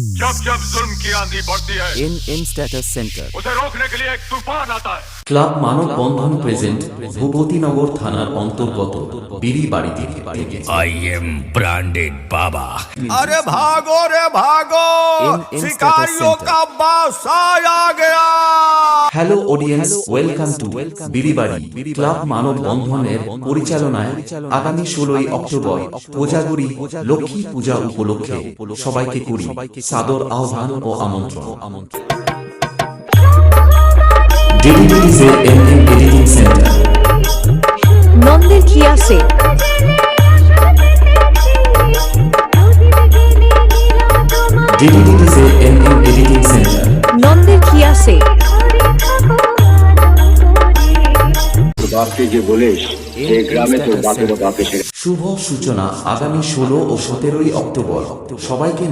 जब जब जुल्म की आंधी बढ़ती है in status center उसे रोकने के लिए एक तूफान आता है। ক্লাব মানব বন্ধন প্রেজেন্ট ভূপতিনগর থানার অন্তর্গত বিড়ি বাড়ি থেকে आई एम ब्रांडेड बाबा। अरे भागो रे भागो, in शिकारियों status का बादशाह आ गया। Hello audience, welcome to Biribari club মানব বন্ধনের পরিচালনায় আগামী 16ই অক্টোবর কোজাগরি লক্ষ্মী পূজা উপলক্ষে সবাইকে করি সাদর আহ্বান ও আমন্ত্রণ। ডিডিডিজে এমএম এডিটিং সেন্টার, নন্দের কি আছে? ডিডিডিজে এমএম এডিটিং সেন্টার, নন্দের কি আছে? বাপকে যে বলিস এই গ্রামে তো বাপের বাপে শুভ সূচনা আগামী 16 ও 17ই অক্টোবর। সবাইকে